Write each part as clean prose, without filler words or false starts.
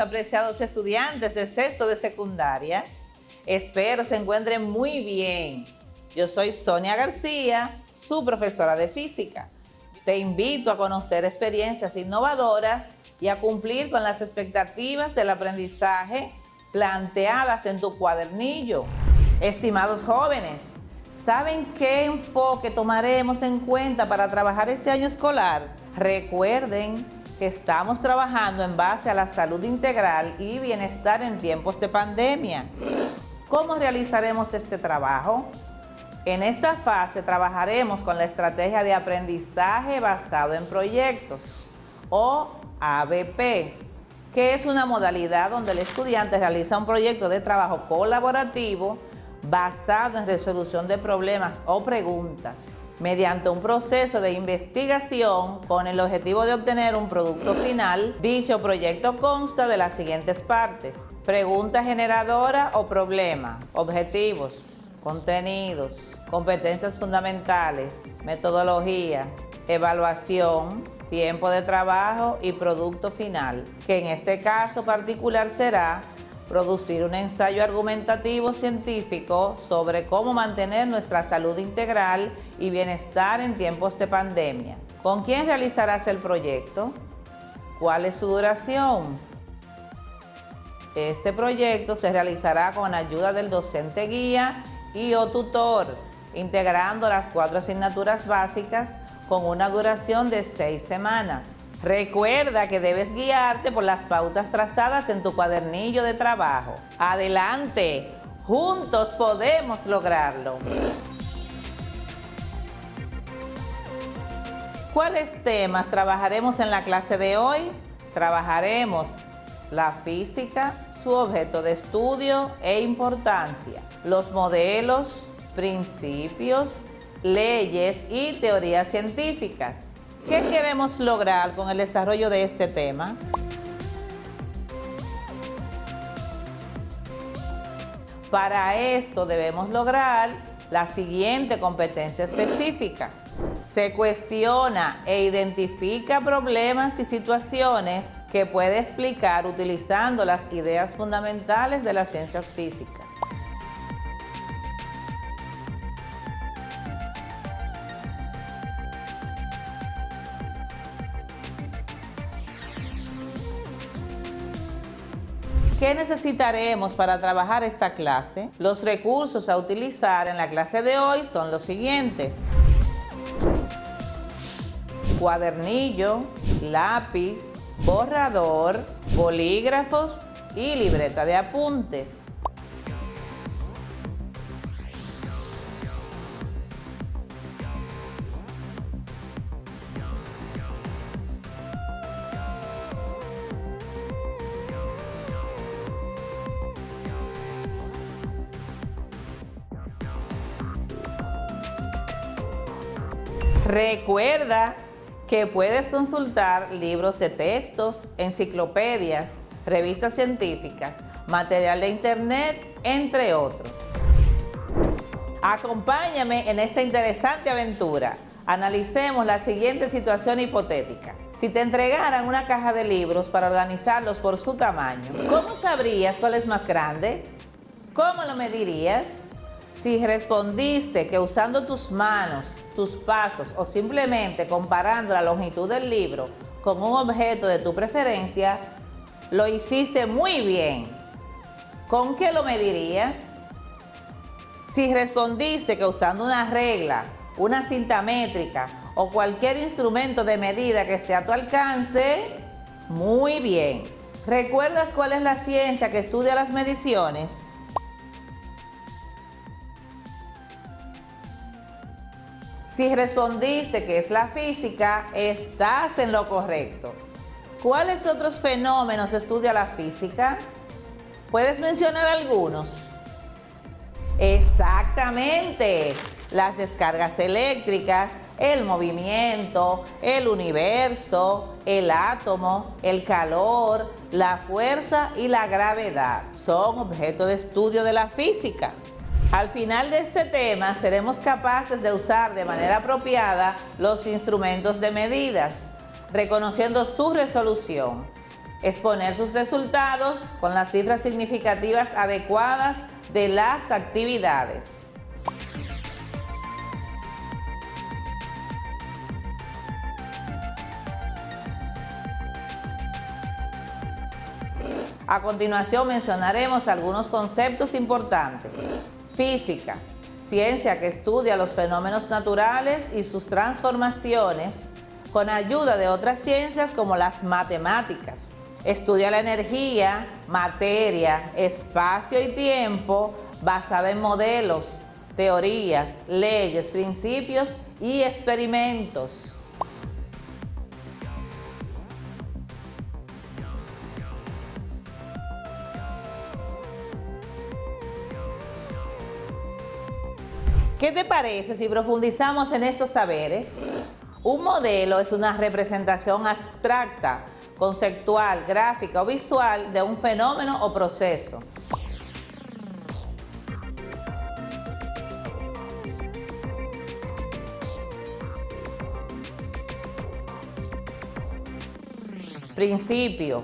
apreciados estudiantes de sexto de secundaria. Espero se encuentren muy bien. Yo soy Sonia García, su profesora de física. Te invito a conocer experiencias innovadoras y a cumplir con las expectativas del aprendizaje planteadas en tu cuadernillo. Estimados jóvenes, ¿saben qué enfoque tomaremos en cuenta para trabajar este año escolar? Recuerden que estamos trabajando en base a la salud integral y bienestar en tiempos de pandemia. ¿Cómo realizaremos este trabajo? En esta fase trabajaremos con la estrategia de aprendizaje basado en proyectos, o ABP, que es una modalidad donde el estudiante realiza un proyecto de trabajo colaborativo basado en resolución de problemas o preguntas, mediante un proceso de investigación con el objetivo de obtener un producto final. Dicho proyecto consta de las siguientes partes: pregunta generadora o problema, objetivos, contenidos, competencias fundamentales, metodología, evaluación, tiempo de trabajo y producto final, que en este caso particular será producir un ensayo argumentativo científico sobre cómo mantener nuestra salud integral y bienestar en tiempos de pandemia. ¿Con quién realizarás el proyecto? ¿Cuál es su duración? Este proyecto se realizará con ayuda del docente guía y o tutor, integrando las 4 asignaturas básicas con una duración de 6 semanas. Recuerda que debes guiarte por las pautas trazadas en tu cuadernillo de trabajo. ¡Adelante! ¡Juntos podemos lograrlo! ¿Cuáles temas trabajaremos en la clase de hoy? Trabajaremos la física, su objeto de estudio e importancia, los modelos, principios, leyes y teorías científicas. ¿Qué queremos lograr con el desarrollo de este tema? Para esto debemos lograr la siguiente competencia específica. Se cuestiona e identifica problemas y situaciones que puede explicar utilizando las ideas fundamentales de las ciencias físicas. ¿Qué necesitaremos para trabajar esta clase? Los recursos a utilizar en la clase de hoy son los siguientes: cuadernillo, lápiz, borrador, bolígrafos y libreta de apuntes. Recuerda que puedes consultar libros de textos, enciclopedias, revistas científicas, material de internet, entre otros. Acompáñame en esta interesante aventura. Analicemos la siguiente situación hipotética. Si te entregaran una caja de libros para organizarlos por su tamaño, ¿cómo sabrías cuál es más grande? ¿Cómo lo medirías? Si respondiste que usando tus manos, tus pasos o simplemente comparando la longitud del libro con un objeto de tu preferencia, lo hiciste muy bien. ¿Con qué lo medirías? Si respondiste que usando una regla, una cinta métrica o cualquier instrumento de medida que esté a tu alcance, muy bien. ¿Recuerdas cuál es la ciencia que estudia las mediciones? Si respondiste que es la física, estás en lo correcto. ¿Cuáles otros fenómenos estudia la física? ¿Puedes mencionar algunos? Exactamente. Las descargas eléctricas, el movimiento, el universo, el átomo, el calor, la fuerza y la gravedad son objeto de estudio de la física. Al final de este tema seremos capaces de usar de manera apropiada los instrumentos de medidas, reconociendo su resolución, Exponer sus resultados con las cifras significativas adecuadas de las actividades. A continuación mencionaremos algunos conceptos importantes. Física, ciencia que estudia los fenómenos naturales y sus transformaciones con ayuda de otras ciencias como las matemáticas. Estudia la energía, materia, espacio y tiempo basada en modelos, teorías, leyes, principios y experimentos. ¿Qué te parece si profundizamos en estos saberes? Un modelo es una representación abstracta, conceptual, gráfica o visual de un fenómeno o proceso. Principio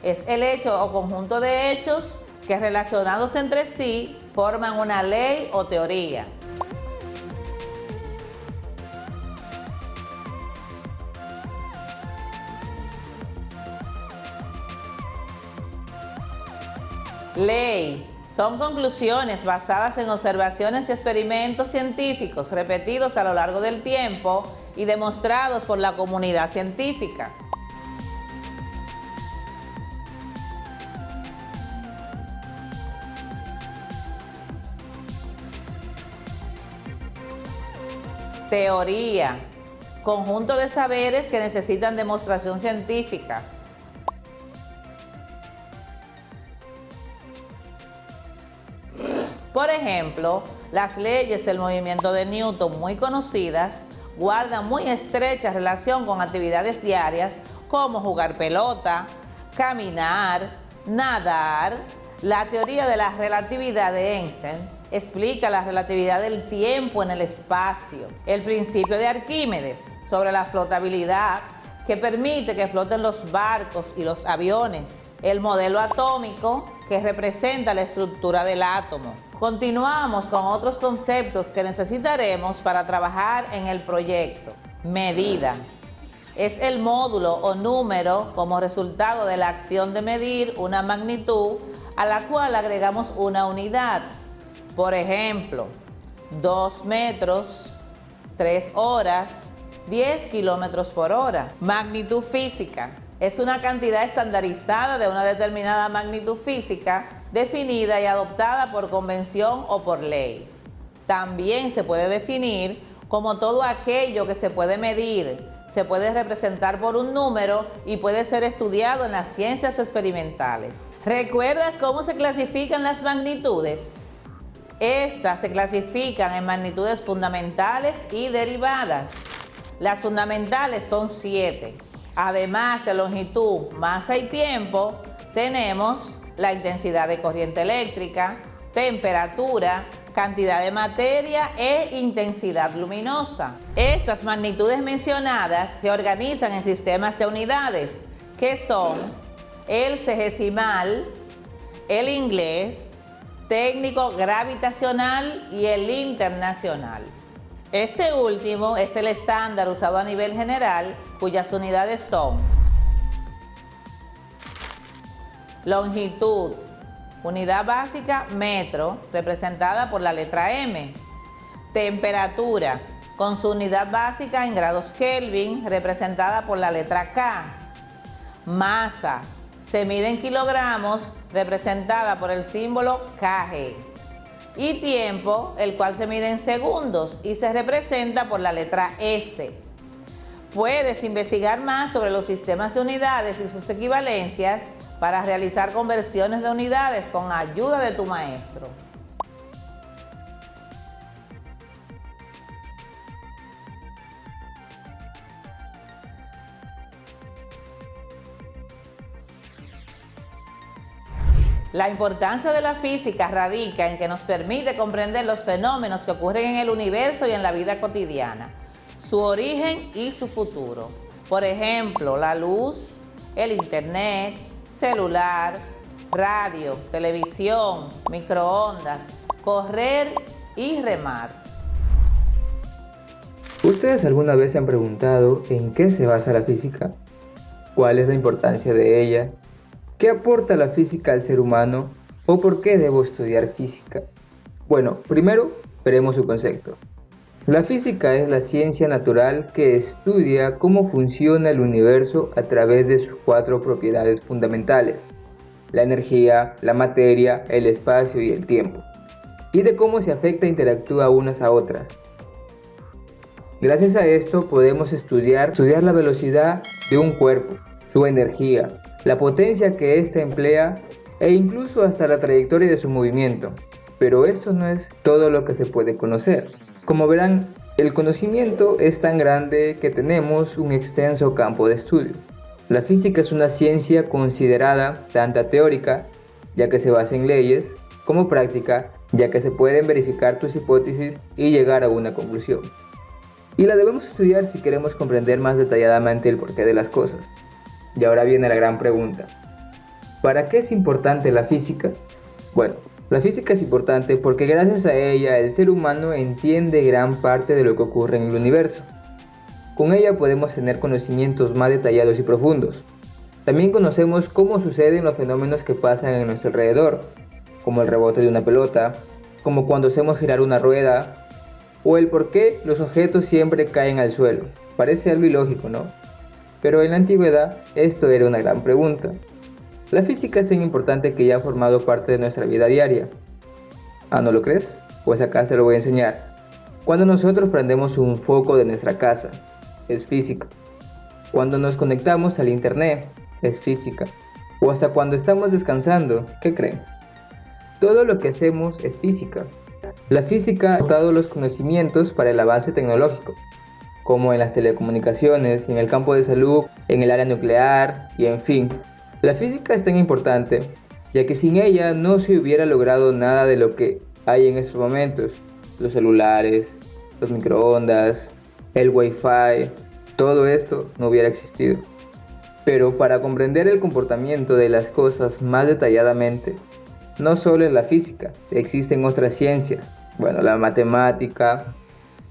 es el hecho o conjunto de hechos que relacionados entre sí forman una ley o teoría. Ley son conclusiones basadas en observaciones y experimentos científicos repetidos a lo largo del tiempo y demostrados por la comunidad científica. Teoría, conjunto de saberes que necesitan demostración científica. Por ejemplo, las leyes del movimiento de Newton, muy conocidas, guardan muy estrecha relación con actividades diarias como jugar pelota, caminar, nadar. La teoría de la relatividad de Einstein explica la relatividad del tiempo en el espacio. El principio de Arquímedes sobre la flotabilidad, que permite que floten los barcos y los aviones. El modelo atómico, que representa la estructura del átomo. Continuamos con otros conceptos que necesitaremos para trabajar en el proyecto. Medida. Es el módulo o número como resultado de la acción de medir una magnitud a la cual agregamos una unidad. Por ejemplo, 2 metros, 3 horas, 10 kilómetros por hora. Magnitud física. Es una cantidad estandarizada de una determinada magnitud física definida y adoptada por convención o por ley. También se puede definir como todo aquello que se puede medir, se puede representar por un número y puede ser estudiado en las ciencias experimentales. ¿Recuerdas cómo se clasifican las magnitudes? Estas se clasifican en magnitudes fundamentales y derivadas. Las fundamentales son 7. Además de longitud, masa y tiempo, tenemos la intensidad de corriente eléctrica, temperatura, cantidad de materia e intensidad luminosa. Estas magnitudes mencionadas se organizan en sistemas de unidades, que son el sexagesimal, el inglés, técnico gravitacional y el internacional. Este último es el estándar usado a nivel general, cuyas unidades son longitud, unidad básica metro, representada por la letra M. Temperatura, con su unidad básica en grados Kelvin, representada por la letra K. Masa, se mide en kilogramos, representada por el símbolo kg. Y tiempo, el cual se mide en segundos y se representa por la letra S. Puedes investigar más sobre los sistemas de unidades y sus equivalencias para realizar conversiones de unidades con ayuda de tu maestro. La importancia de la física radica en que nos permite comprender los fenómenos que ocurren en el universo y en la vida cotidiana, su origen y su futuro. Por ejemplo, la luz, el internet, celular, radio, televisión, microondas, correr y remar. ¿Ustedes alguna vez se han preguntado en qué se basa la física? ¿Cuál es la importancia de ella? ¿Qué aporta la física al ser humano? ¿O por qué debo estudiar física? Bueno, primero veremos su concepto. La física es la ciencia natural que estudia cómo funciona el universo a través de sus 4 propiedades fundamentales: la energía, la materia, el espacio y el tiempo, y de cómo se afecta e interactúa unas a otras. Gracias a esto podemos estudiar la velocidad de un cuerpo, su energía, la potencia que ésta emplea e incluso hasta la trayectoria de su movimiento. Pero esto no es todo lo que se puede conocer. Como verán, el conocimiento es tan grande que tenemos un extenso campo de estudio. La física es una ciencia considerada tanto teórica, ya que se basa en leyes, como práctica, ya que se pueden verificar tus hipótesis y llegar a una conclusión. Y la debemos estudiar si queremos comprender más detalladamente el porqué de las cosas. Y ahora viene la gran pregunta: ¿para qué es importante la física? Bueno, la física es importante porque gracias a ella el ser humano entiende gran parte de lo que ocurre en el universo. Con ella podemos tener conocimientos más detallados y profundos. También conocemos cómo suceden los fenómenos que pasan en nuestro alrededor, como el rebote de una pelota, como cuando hacemos girar una rueda, o el por qué los objetos siempre caen al suelo. Parece algo ilógico, ¿no? Pero en la antigüedad esto era una gran pregunta. La física es tan importante que ya ha formado parte de nuestra vida diaria. ¿Ah, no lo crees? Pues acá se lo voy a enseñar. Cuando nosotros prendemos un foco de nuestra casa, es física. Cuando nos conectamos al internet, es física. O hasta cuando estamos descansando, ¿qué creen? Todo lo que hacemos es física. La física ha dado los conocimientos para el avance tecnológico, como en las telecomunicaciones, en el campo de salud, en el área nuclear y en fin. La física es tan importante, ya que sin ella no se hubiera logrado nada de lo que hay en estos momentos. Los celulares, los microondas, el wifi, todo esto no hubiera existido. Pero para comprender el comportamiento de las cosas más detalladamente, no solo en la física, existen otras ciencias, la matemática,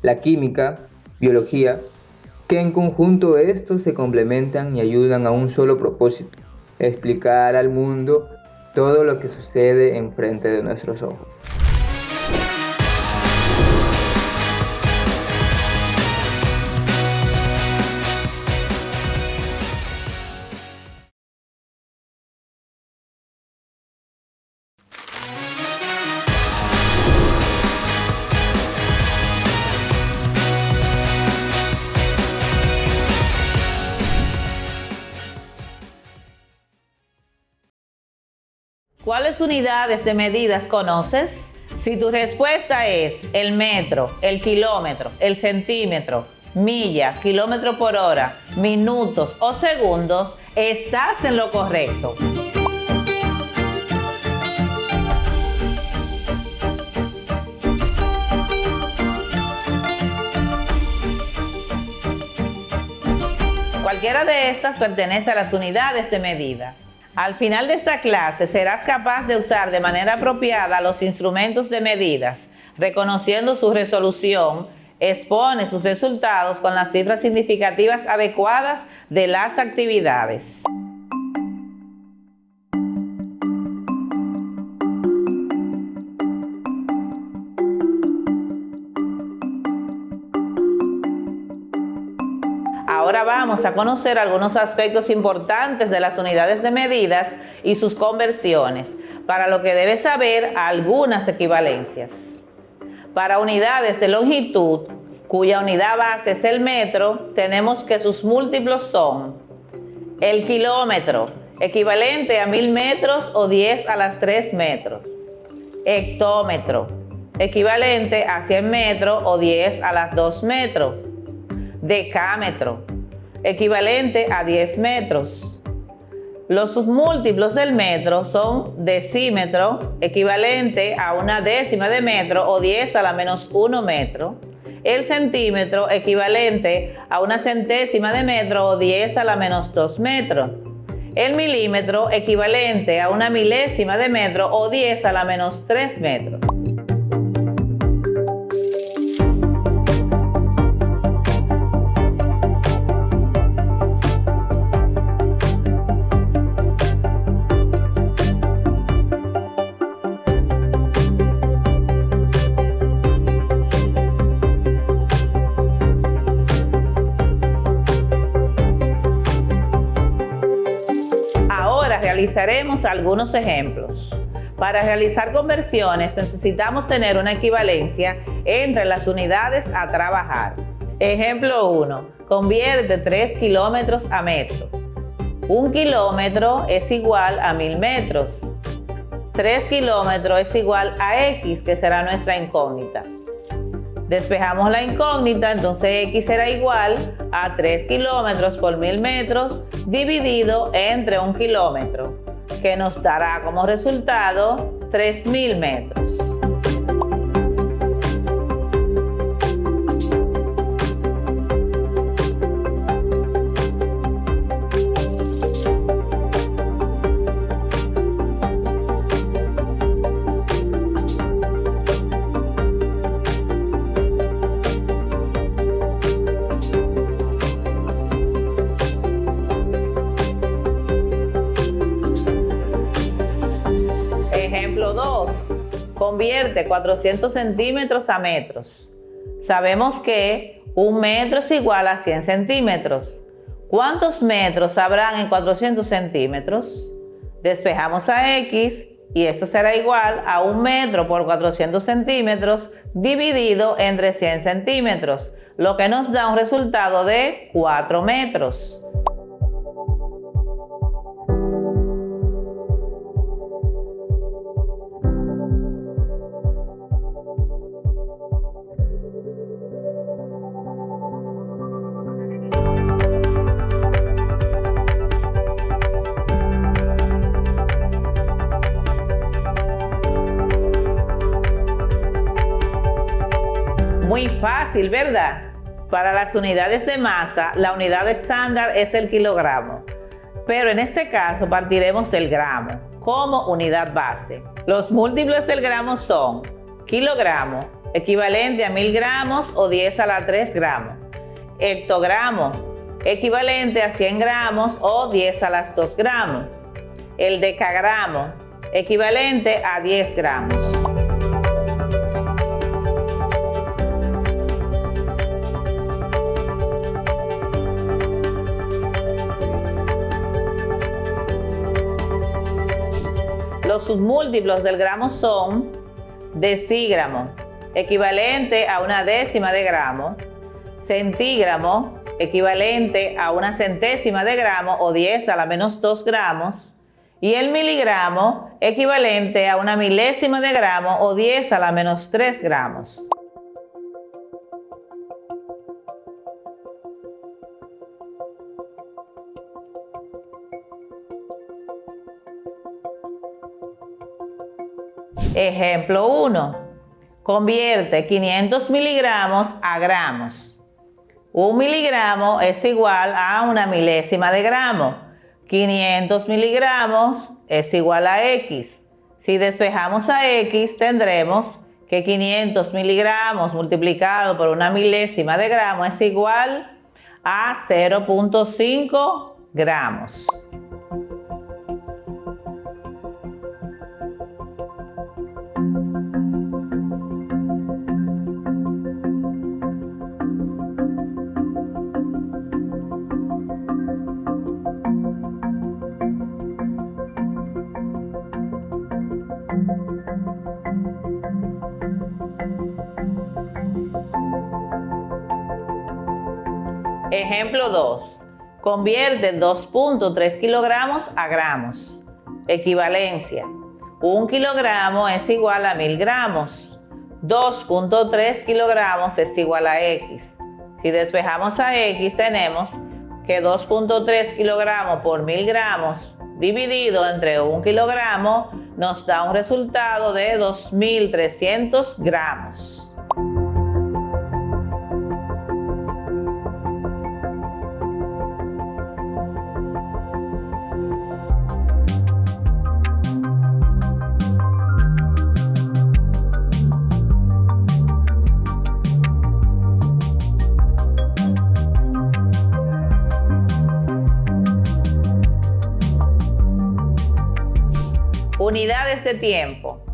la química, biología, que en conjunto estos se complementan y ayudan a un solo propósito: explicar al mundo todo lo que sucede enfrente de nuestros ojos. ¿Cuáles unidades de medidas conoces? Si tu respuesta es el metro, el kilómetro, el centímetro, milla, kilómetro por hora, minutos o segundos, estás en lo correcto. Cualquiera de estas pertenece a las unidades de medida. Al final de esta clase serás capaz de usar de manera apropiada los instrumentos de medidas, reconociendo su resolución, expone sus resultados con las cifras significativas adecuadas de las actividades. Ahora vamos a conocer algunos aspectos importantes de las unidades de medidas y sus conversiones, para lo que debes saber algunas equivalencias. Para unidades de longitud, cuya unidad base es el metro, tenemos que sus múltiplos son el kilómetro, equivalente a 1000 metros o 10 a las 3 metros. Hectómetro, equivalente a 100 metros o 10 a las 2 metros. Decámetro, equivalente a 10 metros. Los submúltiplos del metro son decímetro, equivalente a 1/10 de metro o 10 a la menos 1 metro. El centímetro, equivalente a 1/100 de metro o 10 a la menos 2 metros. El milímetro equivalente a una milésima de metro o 10 a la menos 3 metros. Realizaremos algunos ejemplos. Para realizar conversiones necesitamos tener una equivalencia entre las unidades a trabajar. Ejemplo 1. Convierte 3 kilómetros a metro. 1 kilómetro es igual a 1000 metros. 3 kilómetros es igual a X, que será nuestra incógnita. Despejamos la incógnita, entonces X será igual a 3 kilómetros por 1000 metros dividido entre 1 kilómetro, que nos dará como resultado 3000 metros. Ejemplo 2. Convierte 400 centímetros a metros. Sabemos que 1 metro es igual a 100 centímetros. ¿Cuántos metros habrán en 400 centímetros? Despejamos a X y esto será igual a 1 metro por 400 centímetros dividido entre 100 centímetros, lo que nos da un resultado de 4 metros. Muy fácil, ¿verdad? Para las unidades de masa, la unidad estándar es el kilogramo, pero en este caso partiremos del gramo como unidad base. Los múltiplos del gramo son kilogramo, equivalente a 1000 gramos o 10 a la 3 gramos. Hectogramo, equivalente a 100 gramos o 10 a las 2 gramos. El decagramo, equivalente a 10 gramos. Los submúltiplos del gramo son decígramo, equivalente a una décima de gramo, centígramo, equivalente a una centésima de gramo o 10 a la menos 2 gramos, y el miligramo, equivalente a una milésima de gramo o 10 a la menos 3 gramos. Ejemplo 1. Convierte 500 miligramos a gramos. 1 miligramo es igual a una milésima de gramo. 500 miligramos es igual a X. Si despejamos a X, tendremos que 500 miligramos multiplicado por una milésima de gramo es igual a 0.5 gramos. Ejemplo 2. Convierte 2.3 kilogramos a gramos. Equivalencia. 1 kilogramo es igual a 1000 gramos. 2.3 kilogramos es igual a X. Si despejamos a X, tenemos que 2.3 kilogramos por 1000 gramos dividido entre 1 kilogramo nos da un resultado de 2300 gramos. Unidades de tiempo.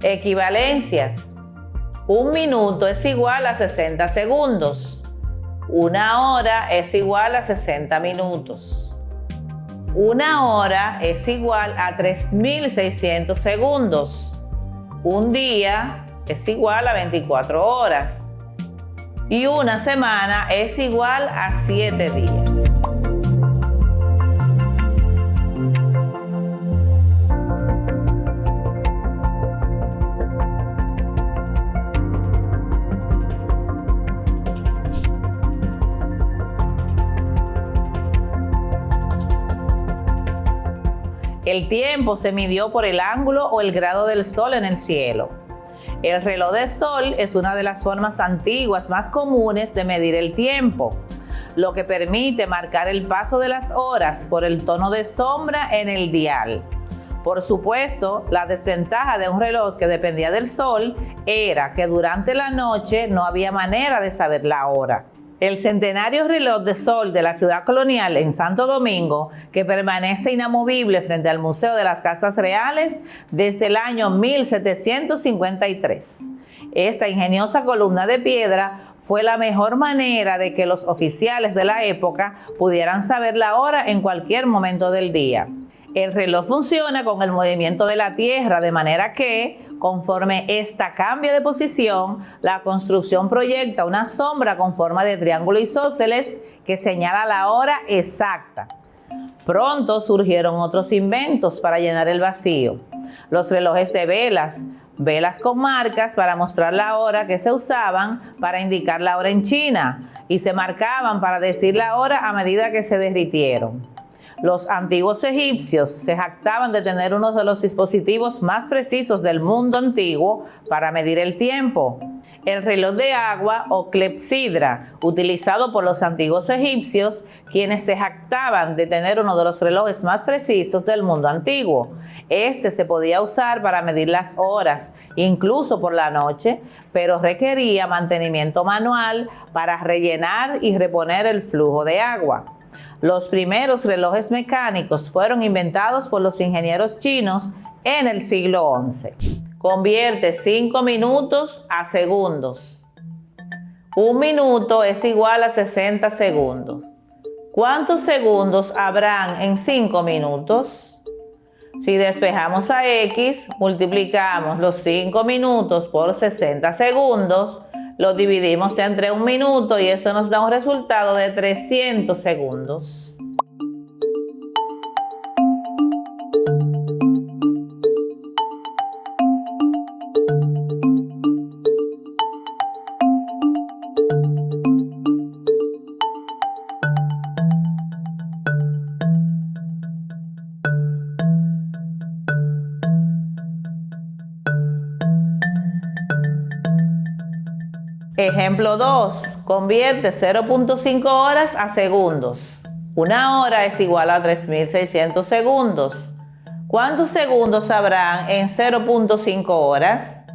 Equivalencias. 1 minuto es igual a 60 segundos. 1 hora es igual a 60 minutos. 1 hora es igual a 3.600 segundos. Un día es igual a 24 horas. Y una semana es igual a 7 días. El tiempo se midió por el ángulo o el grado del sol en el cielo. El reloj de sol es una de las formas antiguas más comunes de medir el tiempo, lo que permite marcar el paso de las horas por el tono de sombra en el dial. Por supuesto, la desventaja de un reloj que dependía del sol era que durante la noche no había manera de saber la hora. El centenario reloj de sol de la ciudad colonial en Santo Domingo, que permanece inamovible frente al Museo de las Casas Reales desde el año 1753. Esta ingeniosa columna de piedra fue la mejor manera de que los oficiales de la época pudieran saber la hora en cualquier momento del día. El reloj funciona con el movimiento de la Tierra, de manera que, conforme ésta cambia de posición, la construcción proyecta una sombra con forma de triángulo isósceles que señala la hora exacta. Pronto surgieron otros inventos para llenar el vacío. Los relojes de velas con marcas para mostrar la hora, que se usaban para indicar la hora en China y se marcaban para decir la hora a medida que se derritieron. Los antiguos egipcios se jactaban de tener uno de los dispositivos más precisos del mundo antiguo para medir el tiempo. El reloj de agua o clepsidra, utilizado por los antiguos egipcios, quienes se jactaban de tener uno de los relojes más precisos del mundo antiguo. Este se podía usar para medir las horas, incluso por la noche, pero requería mantenimiento manual para rellenar y reponer el flujo de agua. Los primeros relojes mecánicos fueron inventados por los ingenieros chinos en el siglo XI. Convierte 5 minutos a segundos. 1 minuto es igual a 60 segundos. ¿Cuántos segundos habrán en 5 minutos? Si despejamos a X, multiplicamos los 5 minutos por 60 segundos, lo dividimos entre 1 minuto y eso nos da un resultado de 300 segundos. Ejemplo 2. Convierte 0.5 horas a segundos. 1 hora es igual a 3.600 segundos. ¿Cuántos segundos habrán en 0.5 horas?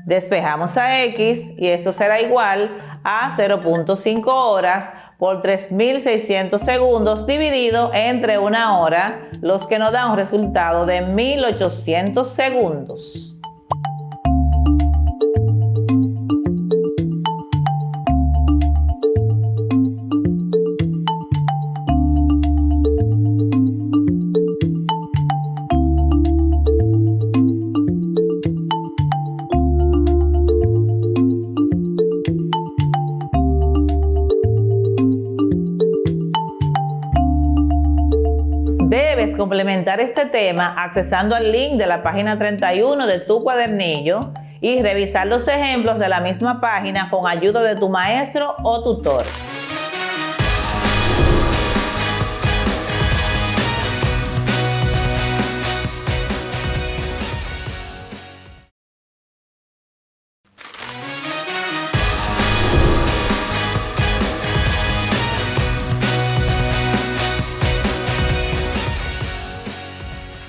Despejamos a X y eso será igual a 0.5 horas por 3.600 segundos dividido entre 1 hora, los que nos dan un resultado de 1.800 segundos. Debes complementar este tema accesando al link de la página 31 de tu cuadernillo y revisar los ejemplos de la misma página con ayuda de tu maestro o tutor.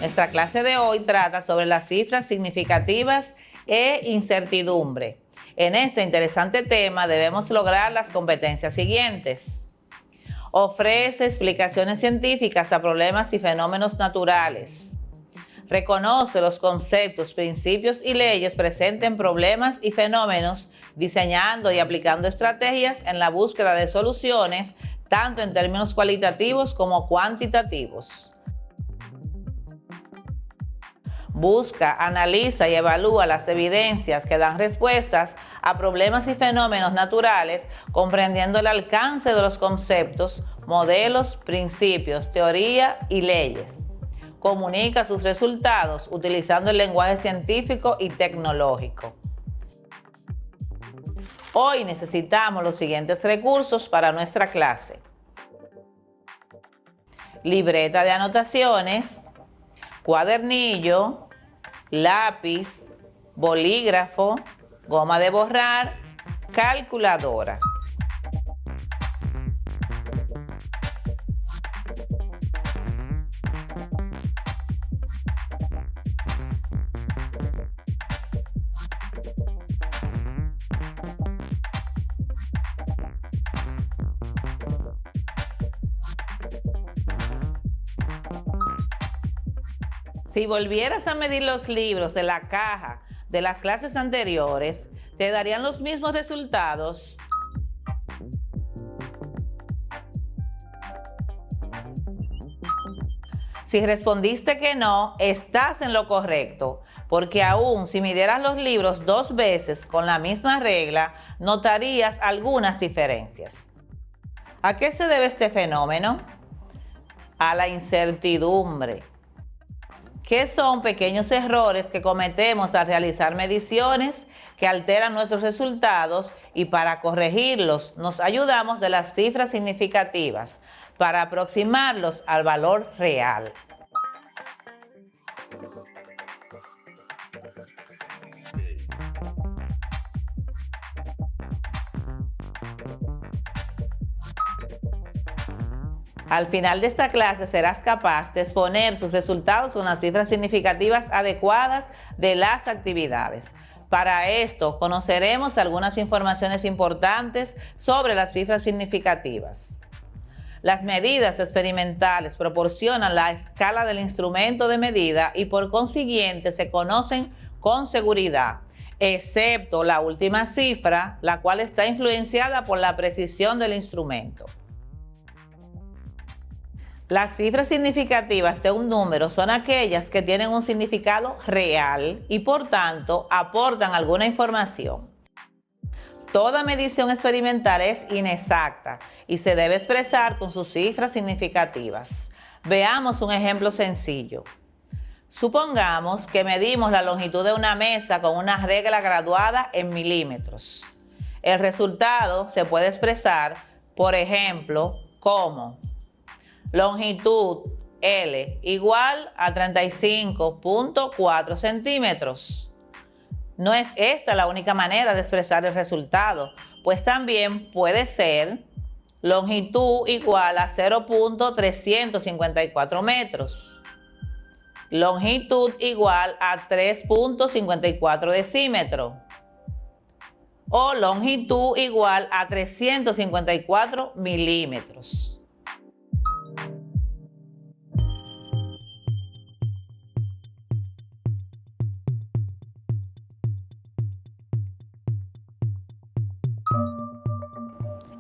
Nuestra clase de hoy trata sobre las cifras significativas e incertidumbre. En este interesante tema debemos lograr las competencias siguientes. Ofrece explicaciones científicas a problemas y fenómenos naturales. Reconoce los conceptos, principios y leyes presentes en problemas y fenómenos, diseñando y aplicando estrategias en la búsqueda de soluciones, tanto en términos cualitativos como cuantitativos. Busca, analiza y evalúa las evidencias que dan respuestas a problemas y fenómenos naturales, comprendiendo el alcance de los conceptos, modelos, principios, teoría y leyes. Comunica sus resultados utilizando el lenguaje científico y tecnológico. Hoy necesitamos los siguientes recursos para nuestra clase: libreta de anotaciones, cuadernillo, lápiz, bolígrafo, goma de borrar, calculadora. Si volvieras a medir los libros de la caja de las clases anteriores, ¿te darían los mismos resultados? Si respondiste que no, estás en lo correcto, porque aún si midieras los libros 2 veces con la misma regla, notarías algunas diferencias. ¿A qué se debe este fenómeno? A la incertidumbre. ¿Qué son pequeños errores que cometemos al realizar mediciones que alteran nuestros resultados? Y para corregirlos nos ayudamos de las cifras significativas para aproximarlos al valor real. Al final de esta clase serás capaz de exponer sus resultados con las cifras significativas adecuadas de las actividades. Para esto, conoceremos algunas informaciones importantes sobre las cifras significativas. Las medidas experimentales proporcionan la escala del instrumento de medida y por consiguiente se conocen con seguridad, excepto la última cifra, la cual está influenciada por la precisión del instrumento. Las cifras significativas de un número son aquellas que tienen un significado real y por tanto aportan alguna información. Toda medición experimental es inexacta y se debe expresar con sus cifras significativas. Veamos un ejemplo sencillo. Supongamos que medimos la longitud de una mesa con una regla graduada en milímetros. El resultado se puede expresar, por ejemplo, como longitud L igual a 35.4 centímetros. No es esta la única manera de expresar el resultado, pues también puede ser longitud igual a 0.354 metros. Longitud igual a 3.54 decímetros. O longitud igual a 354 milímetros.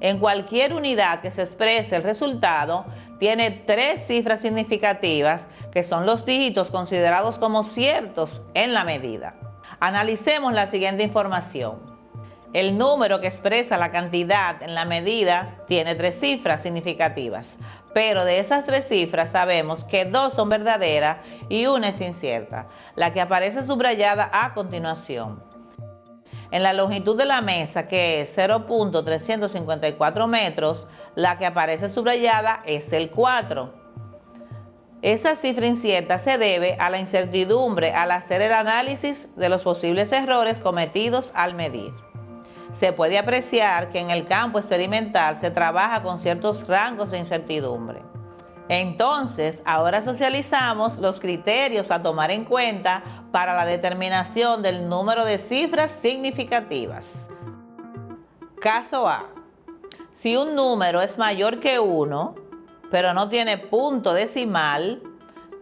En cualquier unidad que se exprese el resultado, tiene 3 cifras significativas que son los dígitos considerados como ciertos en la medida. Analicemos la siguiente información. El número que expresa la cantidad en la medida tiene 3 cifras significativas, pero de esas 3 cifras sabemos que 2 son verdaderas y una es incierta, la que aparece subrayada a continuación. En la longitud de la mesa, que es 0.354 metros, la que aparece subrayada es el 4. Esa cifra incierta se debe a la incertidumbre al hacer el análisis de los posibles errores cometidos al medir. Se puede apreciar que en el campo experimental se trabaja con ciertos rangos de incertidumbre. Entonces, ahora socializamos los criterios a tomar en cuenta para la determinación del número de cifras significativas. Caso A. Si un número es mayor que 1, pero no tiene punto decimal,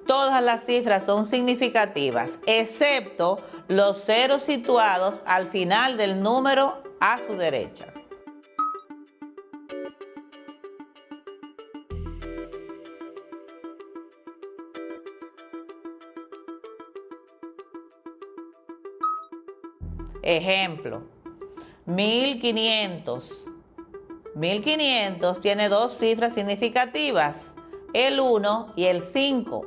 Todas las cifras son significativas, excepto los ceros situados al final del número a su derecha. Ejemplo, 1500. 1500 tiene dos cifras significativas, el 1 y el 5.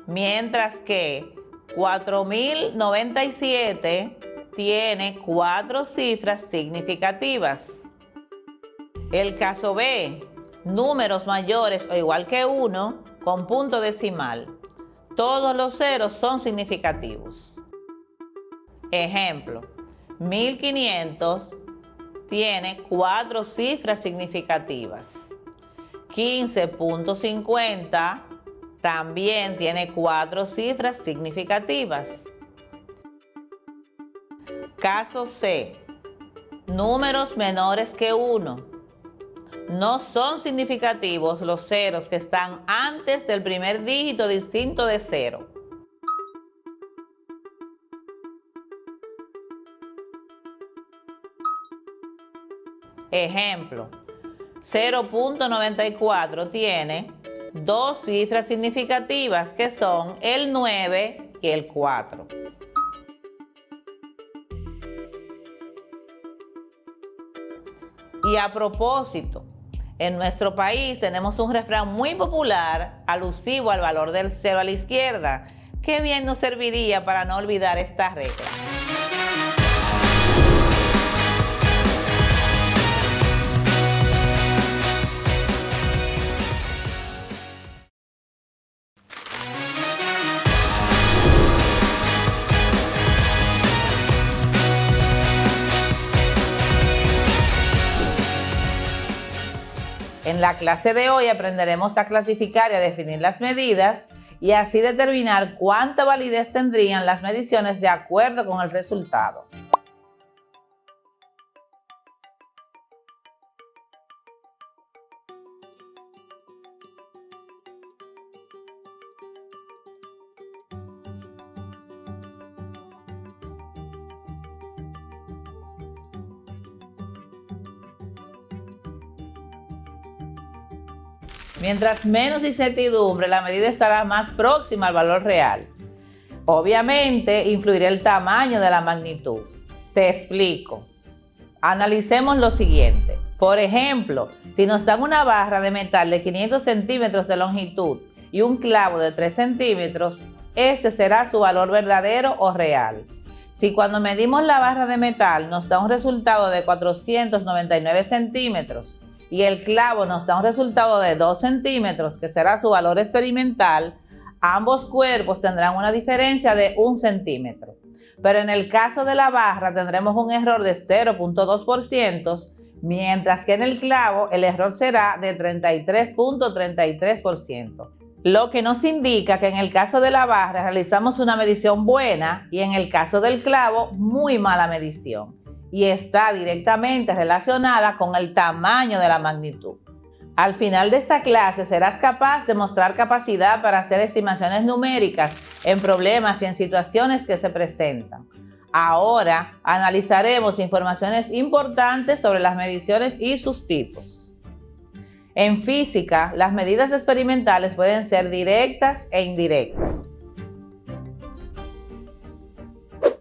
Mientras que 4097 tiene cuatro cifras significativas. El caso B, números mayores o igual que 1 con punto decimal. Todos los ceros son significativos. Ejemplo, 1500 tiene cuatro cifras significativas. 15.50 también tiene cuatro cifras significativas. Caso C, números menores que 1. No son significativos los ceros que están antes del primer dígito distinto de 0. Ejemplo, 0.94 tiene dos cifras significativas que son el 9 y el 4. Y a propósito, en nuestro país tenemos un refrán muy popular alusivo al valor del 0 a la izquierda. Qué bien nos serviría para no olvidar esta regla. En la clase de hoy aprenderemos a clasificar y a definir las medidas y así determinar cuánta validez tendrían las mediciones de acuerdo con el resultado. Mientras menos incertidumbre, la medida estará más próxima al valor real. Obviamente, influirá el tamaño de la magnitud. Te explico. Analicemos lo siguiente. Por ejemplo, si nos dan una barra de metal de 500 centímetros de longitud y un clavo de 3 centímetros, ese será su valor verdadero o real. Si cuando medimos la barra de metal nos da un resultado de 499 centímetros, y el clavo nos da un resultado de 2 centímetros, que será su valor experimental, ambos cuerpos tendrán una diferencia de 1 centímetro. Pero en el caso de la barra tendremos un error de 0.2%, mientras que en el clavo el error será de 33.33%. Lo que nos indica que en el caso de la barra realizamos una medición buena y en el caso del clavo muy mala medición. Y está directamente relacionada con el tamaño de la magnitud. Al final de esta clase serás capaz de mostrar capacidad para hacer estimaciones numéricas en problemas y en situaciones que se presentan. Ahora analizaremos informaciones importantes sobre las mediciones y sus tipos. En física, las medidas experimentales pueden ser directas e indirectas.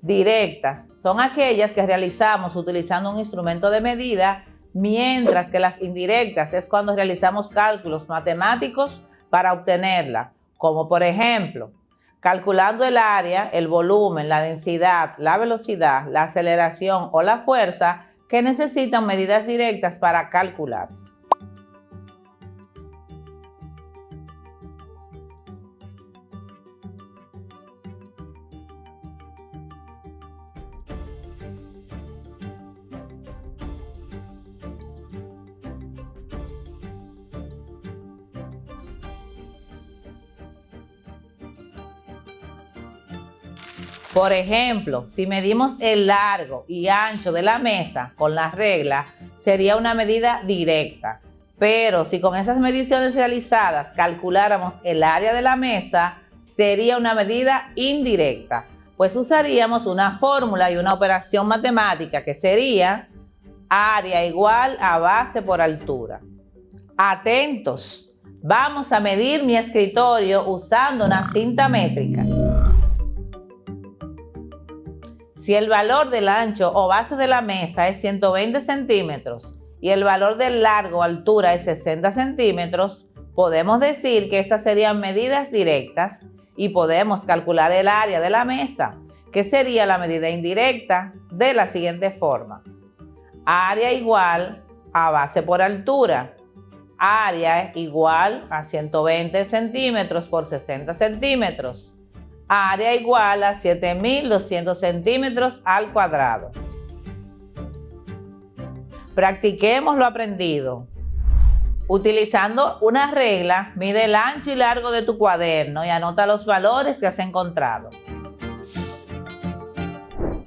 Directas son aquellas que realizamos utilizando un instrumento de medida, mientras que las indirectas es cuando realizamos cálculos matemáticos para obtenerla, como por ejemplo, calculando el área, el volumen, la densidad, la velocidad, la aceleración o la fuerza que necesitan medidas directas para calcularse. Por ejemplo, si medimos el largo y ancho de la mesa con la regla, sería una medida directa. Pero si con esas mediciones realizadas calculáramos el área de la mesa, sería una medida indirecta, pues usaríamos una fórmula y una operación matemática que sería área igual a base por altura. Atentos, vamos a medir mi escritorio usando una cinta métrica. Si el valor del ancho o base de la mesa es 120 centímetros y el valor del largo o altura es 60 centímetros, podemos decir que estas serían medidas directas y podemos calcular el área de la mesa, que sería la medida indirecta, de la siguiente forma. Área igual a base por altura. Área igual a 120 centímetros por 60 centímetros. Área igual a 7.200 centímetros al cuadrado. Practiquemos lo aprendido. Utilizando una regla, mide el ancho y largo de tu cuaderno y anota los valores que has encontrado.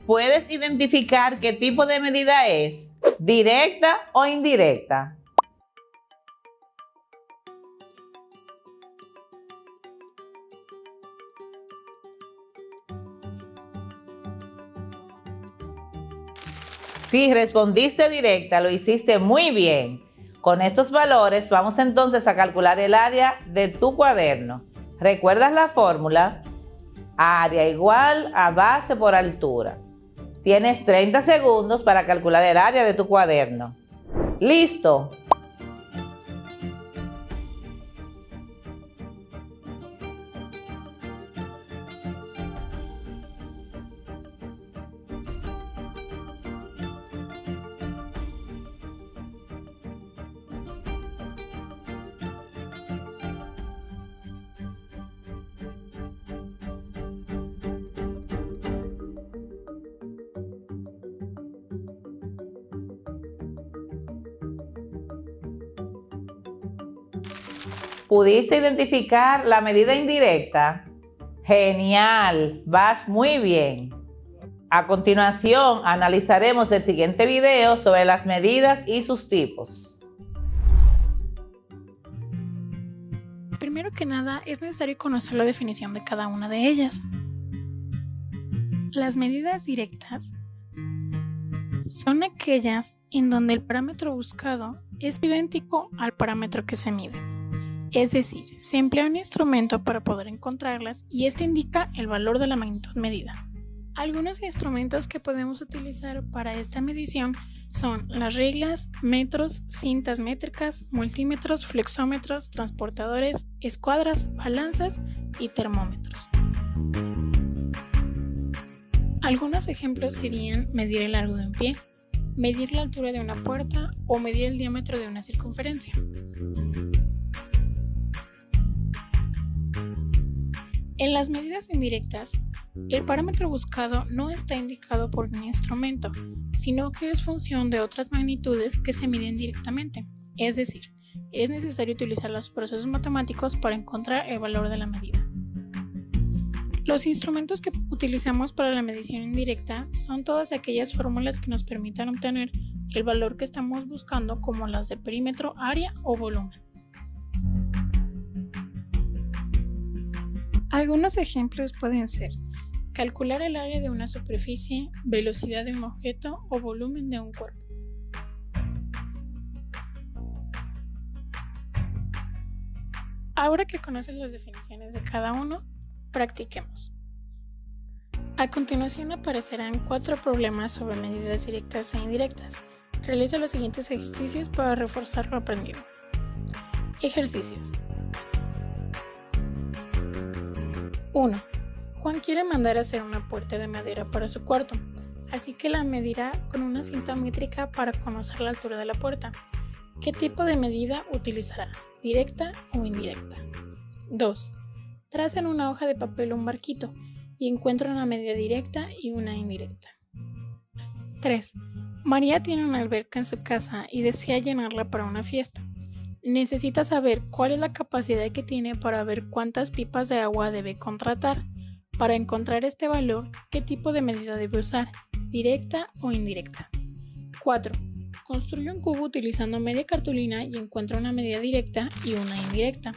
¿Puedes identificar qué tipo de medida es? ¿Directa o indirecta? Si respondiste directa, lo hiciste muy bien. Con estos valores vamos entonces a calcular el área de tu cuaderno. ¿Recuerdas la fórmula? Área igual a base por altura. Tienes 30 segundos para calcular el área de tu cuaderno. ¡Listo! ¿Pudiste identificar la medida indirecta? ¡Genial! Vas muy bien. A continuación, analizaremos el siguiente video sobre las medidas y sus tipos. Primero que nada, es necesario conocer la definición de cada una de ellas. Las medidas directas son aquellas en donde el parámetro buscado es idéntico al parámetro que se mide. Es decir, se emplea un instrumento para poder encontrarlas y este indica el valor de la magnitud medida. Algunos instrumentos que podemos utilizar para esta medición son las reglas, metros, cintas métricas, multímetros, flexómetros, transportadores, escuadras, balanzas y termómetros. Algunos ejemplos serían medir el largo de un pie, medir la altura de una puerta o medir el diámetro de una circunferencia. En las medidas indirectas, el parámetro buscado no está indicado por un instrumento, sino que es función de otras magnitudes que se miden directamente. Es decir, es necesario utilizar los procesos matemáticos para encontrar el valor de la medida. Los instrumentos que utilizamos para la medición indirecta son todas aquellas fórmulas que nos permitan obtener el valor que estamos buscando, como las de perímetro, área o volumen. Algunos ejemplos pueden ser calcular el área de una superficie, velocidad de un objeto o volumen de un cuerpo. Ahora que conoces las definiciones de cada uno, practiquemos. A continuación aparecerán 4 problemas sobre medidas directas e indirectas. Realiza los siguientes ejercicios para reforzar lo aprendido. Ejercicios. 1. Juan quiere mandar a hacer una puerta de madera para su cuarto, así que la medirá con una cinta métrica para conocer la altura de la puerta. ¿Qué tipo de medida utilizará? ¿Directa o indirecta? 2. Traza en una hoja de papel un barquito y encuentra una medida directa y una indirecta. 3. María tiene una alberca en su casa y desea llenarla para una fiesta. Necesita saber cuál es la capacidad que tiene para ver cuántas pipas de agua debe contratar. Para encontrar este valor, ¿qué tipo de medida debe usar? ¿Directa o indirecta? 4. Construye un cubo utilizando media cartulina y encuentra una medida directa y una indirecta.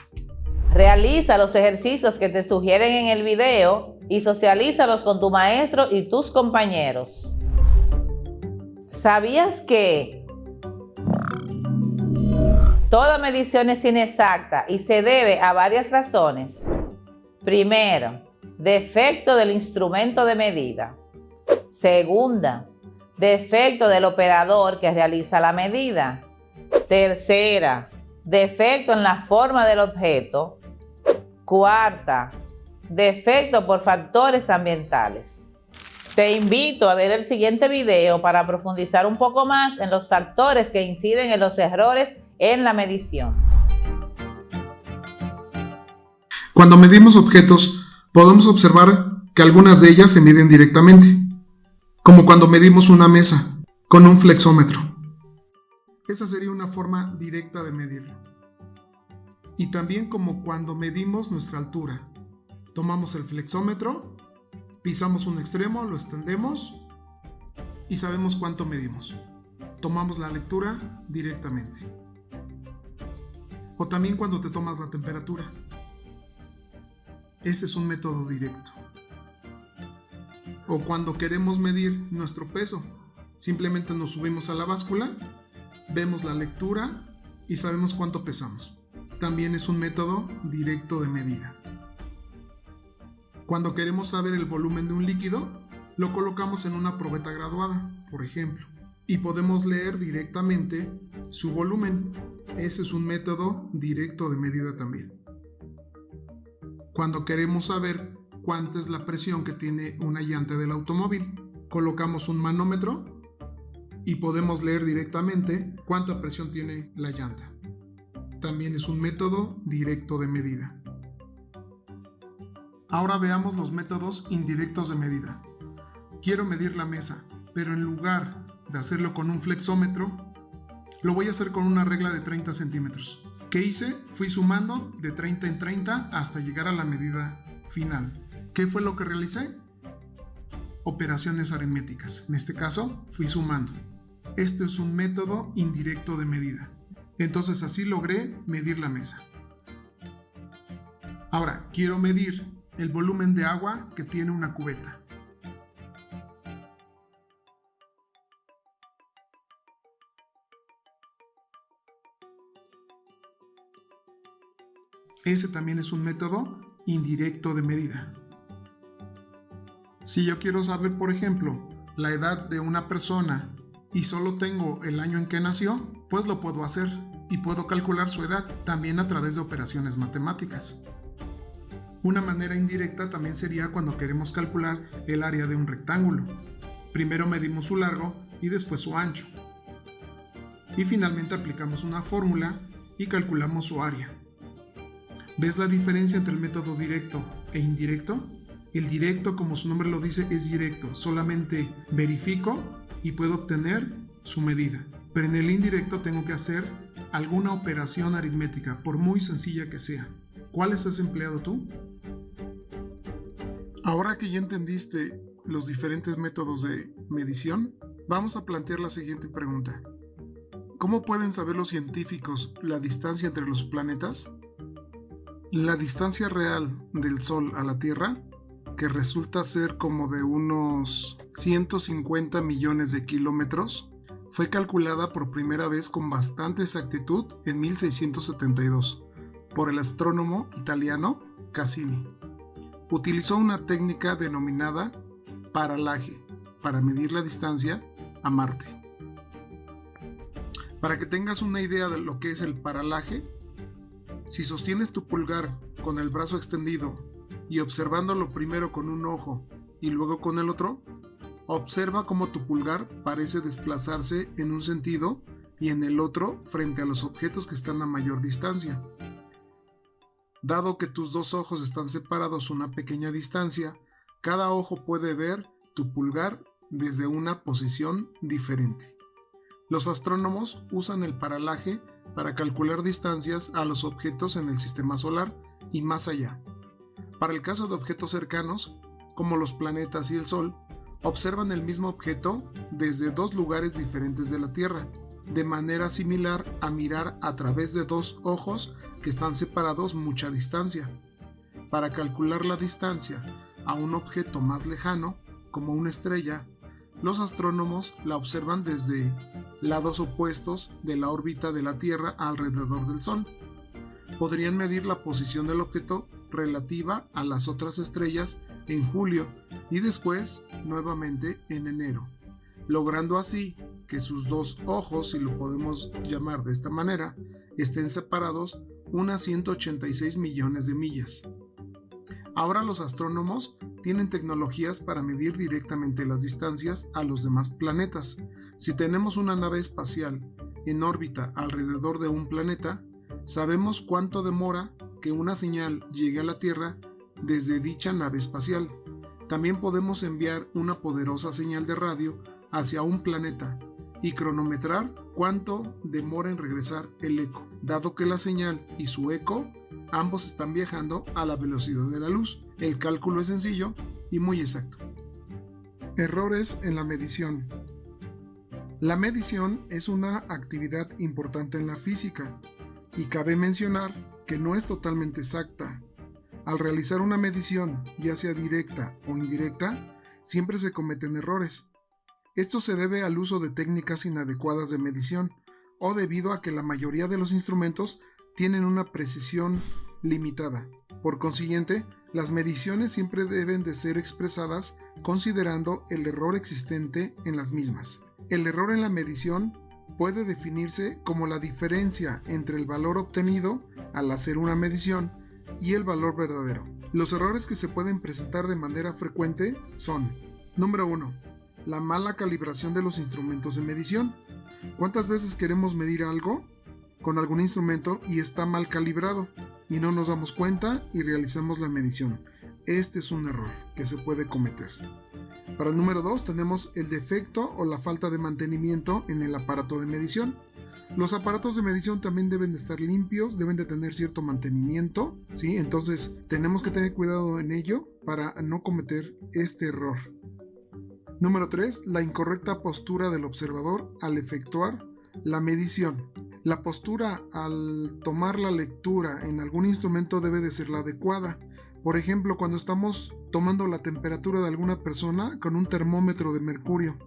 Realiza los ejercicios que te sugieren en el video y socialízalos con tu maestro y tus compañeros. ¿Sabías que toda medición es inexacta y se debe a varias razones? Primero, defecto del instrumento de medida. Segunda, defecto del operador que realiza la medida. Tercera, defecto en la forma del objeto. Cuarta, defecto por factores ambientales. Te invito a ver el siguiente video para profundizar un poco más en los factores que inciden en los errores en la medición. Cuando medimos objetos, podemos observar que algunas de ellas se miden directamente, como cuando medimos una mesa con un flexómetro. Esa sería una forma directa de medirlo. Y también como cuando medimos nuestra altura. Tomamos el flexómetro, pisamos un extremo, lo extendemos y sabemos cuánto medimos. Tomamos la lectura directamente. O también cuando te tomas la temperatura. Ese es un método directo. O cuando queremos medir nuestro peso, simplemente nos subimos a la báscula, vemos la lectura y sabemos cuánto pesamos. También es un método directo de medida. Cuando queremos saber el volumen de un líquido, lo colocamos en una probeta graduada, por ejemplo, y podemos leer directamente su volumen. Ese es un método directo de medida también. Cuando queremos saber cuánta es la presión que tiene una llanta del automóvil, colocamos un manómetro y podemos leer directamente cuánta presión tiene la llanta. También es un método directo de medida. Ahora veamos los métodos indirectos de medida. Quiero medir la mesa, pero en lugar de hacerlo con un flexómetro, lo voy a hacer con una regla de 30 centímetros. ¿Qué hice? Fui sumando de 30 en 30 hasta llegar a la medida final. ¿Qué fue lo que realicé? Operaciones aritméticas. En este caso, fui sumando. Este es un método indirecto de medida. Entonces así logré medir la mesa. Ahora, quiero medir el volumen de agua que tiene una cubeta. Ese también es un método indirecto de medida. Si yo quiero saber, por ejemplo, la edad de una persona y solo tengo el año en que nació, pues lo puedo hacer y puedo calcular su edad también a través de operaciones matemáticas. Una manera indirecta también sería cuando queremos calcular el área de un rectángulo. Primero medimos su largo y después su ancho. Y finalmente aplicamos una fórmula y calculamos su área. ¿Ves la diferencia entre el método directo e indirecto? El directo, como su nombre lo dice, es directo. Solamente verifico y puedo obtener su medida. Pero en el indirecto tengo que hacer alguna operación aritmética, por muy sencilla que sea. ¿Cuáles has empleado tú? Ahora que ya entendiste los diferentes métodos de medición, vamos a plantear la siguiente pregunta. ¿Cómo pueden saber los científicos la distancia entre los planetas? La distancia real del Sol a la Tierra, que resulta ser como de unos 150 millones de kilómetros, fue calculada por primera vez con bastante exactitud en 1672 por el astrónomo italiano Cassini. Utilizó una técnica denominada paralaje para medir la distancia a Marte. Para que tengas una idea de lo que es el paralaje, si sostienes tu pulgar con el brazo extendido y observándolo primero con un ojo y luego con el otro, observa cómo tu pulgar parece desplazarse en un sentido y en el otro frente a los objetos que están a mayor distancia. Dado que tus dos ojos están separados una pequeña distancia, cada ojo puede ver tu pulgar desde una posición diferente. Los astrónomos usan el paralaje para calcular distancias a los objetos en el sistema solar y más allá. Para el caso de objetos cercanos, como los planetas y el Sol, observan el mismo objeto desde dos lugares diferentes de la Tierra, de manera similar a mirar a través de dos ojos que están separados mucha distancia. Para calcular la distancia a un objeto más lejano, como una estrella, los astrónomos la observan desde lados opuestos de la órbita de la Tierra alrededor del Sol. Podrían medir la posición del objeto relativa a las otras estrellas en julio y después nuevamente en enero, logrando así que sus dos ojos, si lo podemos llamar de esta manera, estén separados unas 186 millones de millas. Ahora los astrónomos tienen tecnologías para medir directamente las distancias a los demás planetas. Si tenemos una nave espacial en órbita alrededor de un planeta, sabemos cuánto demora que una señal llegue a la Tierra desde dicha nave espacial. También podemos enviar una poderosa señal de radio hacia un planeta y cronometrar cuánto demora en regresar el eco, dado que la señal y su eco ambos están viajando a la velocidad de la luz. El cálculo es sencillo y muy exacto. Errores en la medición. La medición es una actividad importante en la física y cabe mencionar que no es totalmente exacta. Al realizar una medición, ya sea directa o indirecta, siempre se cometen errores. Esto se debe al uso de técnicas inadecuadas de medición o debido a que la mayoría de los instrumentos tienen una precisión limitada. Por consiguiente, las mediciones siempre deben de ser expresadas considerando el error existente en las mismas. El error en la medición puede definirse como la diferencia entre el valor obtenido al hacer una medición y el valor verdadero. Los errores que se pueden presentar de manera frecuente son: número 1. La mala calibración de los instrumentos de medición. ¿Cuántas veces queremos medir algo con algún instrumento y está mal calibrado y no nos damos cuenta y realizamos la medición? Este es un error que se puede cometer. Para el número 2 tenemos el defecto o la falta de mantenimiento en el aparato de medición. Los aparatos de medición también deben de estar limpios, deben de tener cierto mantenimiento, ¿sí? Entonces tenemos que tener cuidado en ello para no cometer este error. Número 3, la incorrecta postura del observador al efectuar la medición. La postura al tomar la lectura en algún instrumento debe de ser la adecuada. Por ejemplo, cuando estamos tomando la temperatura de alguna persona con un termómetro de mercurio.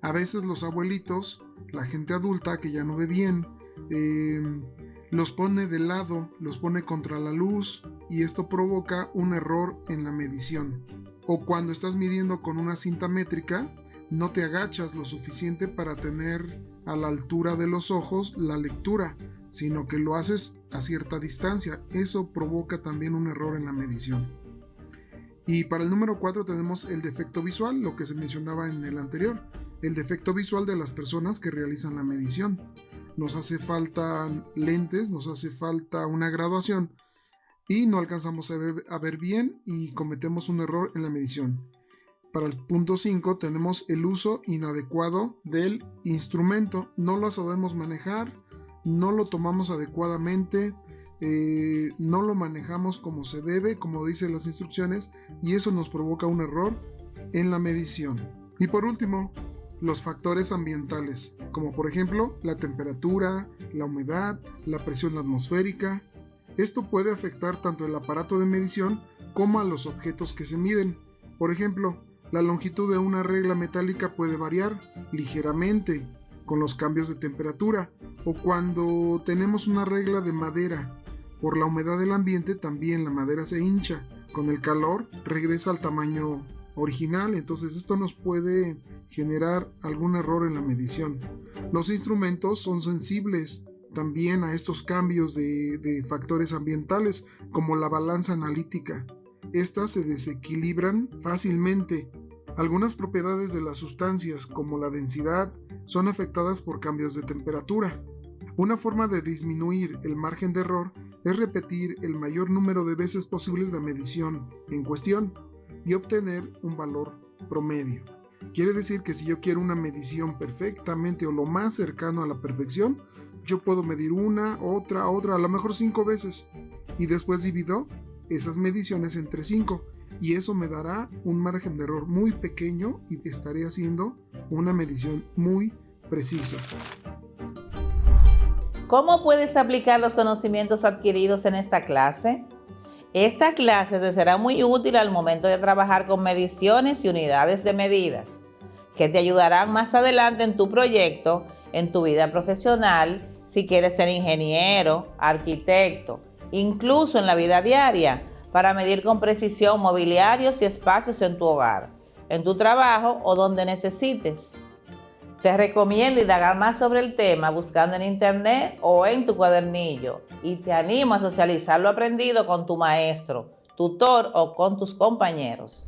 A veces los abuelitos, la gente adulta que ya no ve bien, los pone de lado, los pone contra la luz y esto provoca un error en la medición. O cuando estás midiendo con una cinta métrica, no te agachas lo suficiente para tener a la altura de los ojos la lectura, sino que lo haces a cierta distancia. Eso provoca también un error en la medición. Y para el número 4 tenemos el defecto visual, lo que se mencionaba en el anterior, el defecto visual de las personas que realizan la medición. Nos hace falta lentes, nos hace falta una graduación y no alcanzamos a ver bien y cometemos un error en la medición. Para el punto 5 tenemos el uso inadecuado del instrumento. No lo sabemos manejar, no lo tomamos adecuadamente, no lo manejamos como se debe, como dicen las instrucciones, y eso nos provoca un error en la medición. Y por último, los factores ambientales, como por ejemplo la temperatura, la humedad, la presión atmosférica. Esto puede afectar tanto el aparato de medición como a los objetos que se miden. Por ejemplo, la longitud de una regla metálica puede variar ligeramente con los cambios de temperatura, o cuando tenemos una regla de madera. Por la humedad del ambiente también la madera se hincha, con el calor regresa al tamaño original, entonces esto nos puede generar algún error en la medición. Los instrumentos son sensibles también a estos cambios de factores ambientales, como la balanza analítica. Estas se desequilibran fácilmente. Algunas propiedades de las sustancias, como la densidad, son afectadas por cambios de temperatura. Una forma de disminuir el margen de error es repetir el mayor número de veces posibles la medición en cuestión y obtener un valor promedio. Quiere decir que si yo quiero una medición perfectamente o lo más cercano a la perfección, yo puedo medir una, otra, a lo mejor 5 veces y después divido esas mediciones entre 5 y eso me dará un margen de error muy pequeño y estaré haciendo una medición muy precisa. ¿Cómo puedes aplicar los conocimientos adquiridos en esta clase? Esta clase te será muy útil al momento de trabajar con mediciones y unidades de medidas, que te ayudarán más adelante en tu proyecto, en tu vida profesional, si quieres ser ingeniero, arquitecto, incluso en la vida diaria, para medir con precisión mobiliarios y espacios en tu hogar, en tu trabajo o donde necesites. Te recomiendo indagar más sobre el tema buscando en internet o en tu cuadernillo y te animo a socializar lo aprendido con tu maestro, tutor o con tus compañeros.